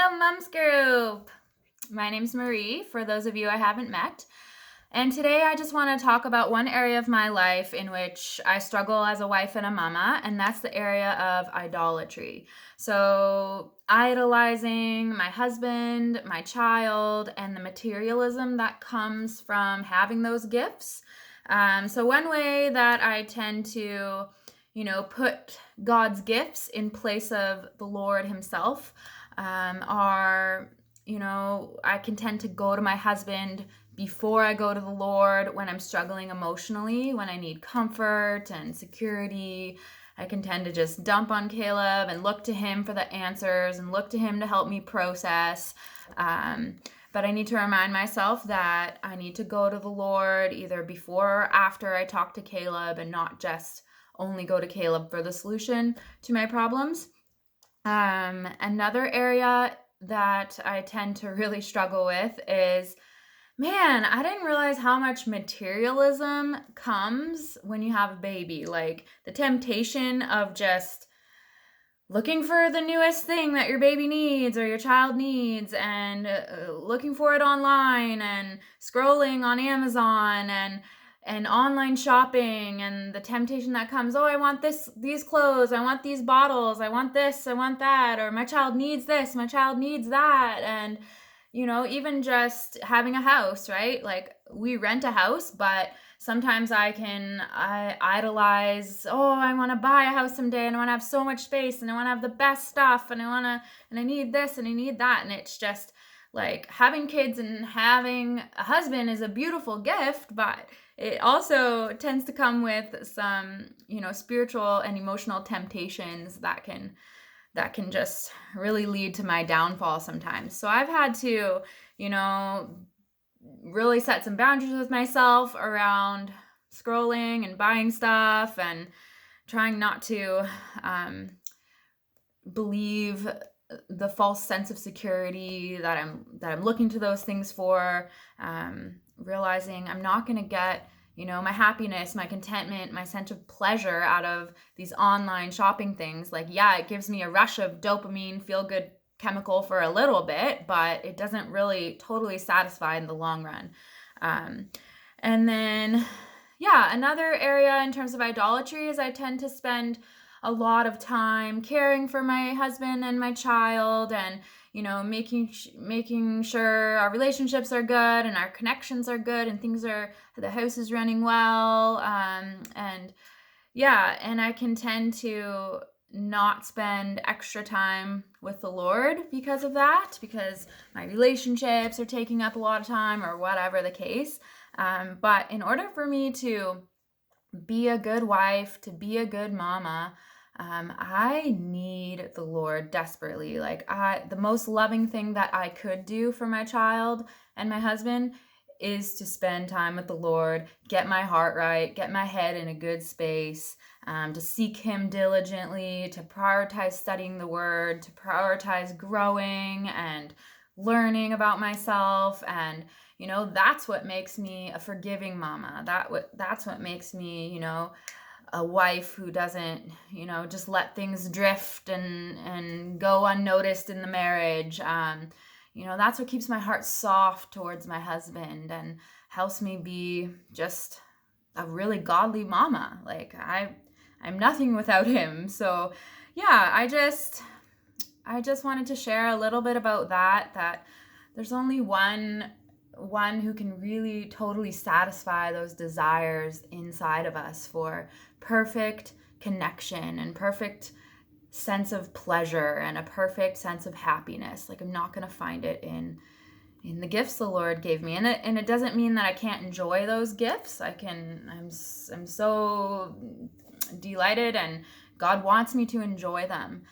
Welcome, Mums Group. My name's Marie, for those of you I haven't met. And today I just want to talk about one area of my life in which I struggle as a wife and a mama, and that's the area of idolatry. So, idolizing my husband, my child, and the materialism that comes from having those gifts. So, one way that I tend to put God's gifts in place of the Lord Himself are, I can tend to go to my husband before I go to the Lord when I'm struggling emotionally, when I need comfort and security. I can tend to just dump on Caleb and look to him for the answers and look to him to help me process. But I need to remind myself that I need to go to the Lord either before or after I talk to Caleb and not just only go to Caleb for the solution to my problems. Another area that I tend to really struggle with is, man, I didn't realize how much materialism comes when you have a baby. Like the temptation of just looking for the newest thing that your baby needs or your child needs and looking for it online and scrolling on Amazon and online shopping, and the temptation that comes, oh, I want these clothes, I want these bottles, I want this, I want that, or my child needs this, my child needs that. And even just having a house, right? Like we rent a house, but sometimes I idolize, oh, I want to buy a house someday and I want to have so much space and I want to have the best stuff and I need this and I need that. And it's just like having kids and having a husband is a beautiful gift, but it also tends to come with some, spiritual and emotional temptations that can just really lead to my downfall sometimes. So I've had to, really set some boundaries with myself around scrolling and buying stuff and trying not to believe the false sense of security that I'm looking to those things for, realizing I'm not going to get my happiness, my contentment, my sense of pleasure out of these online shopping things. Like, yeah, it gives me a rush of dopamine, feel good chemical for a little bit, but it doesn't really totally satisfy in the long run. And then, another area in terms of idolatry is I tend to spend a lot of time caring for my husband and my child and making sure our relationships are good and our connections are good and the house is running well. And I can tend to not spend extra time with the Lord because of that, because my relationships are taking up a lot of time or whatever the case. But in order for me to be a good wife, to be a good mama, I need the Lord desperately. Like the most loving thing that I could do for my child and my husband is to spend time with the Lord, get my heart right, get my head in a good space, to seek Him diligently, to prioritize studying the Word, to prioritize growing and learning about myself. And that's what makes me a forgiving mama. That's what makes me a wife who doesn't just let things drift and go unnoticed in the marriage. That's what keeps my heart soft towards my husband and helps me be just a really godly mama. Like I'm nothing without him. So I just wanted to share a little bit about that there's only one who can really totally satisfy those desires inside of us for perfect connection and perfect sense of pleasure and a perfect sense of happiness. Like I'm not going to find it in the gifts the Lord gave me. And it doesn't mean that I can't enjoy those gifts. I'm so delighted and God wants me to enjoy them.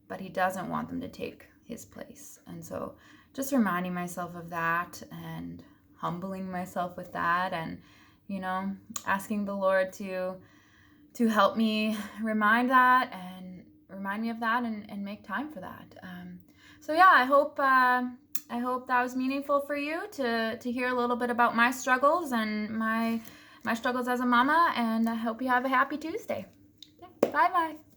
But He doesn't want them to take His place. And so just reminding myself of that and humbling myself with that and, asking the Lord to help me remind me of that and make time for that. I hope that was meaningful for you to hear a little bit about my struggles and my struggles as a mama, and I hope you have a happy Tuesday. Okay, bye-bye.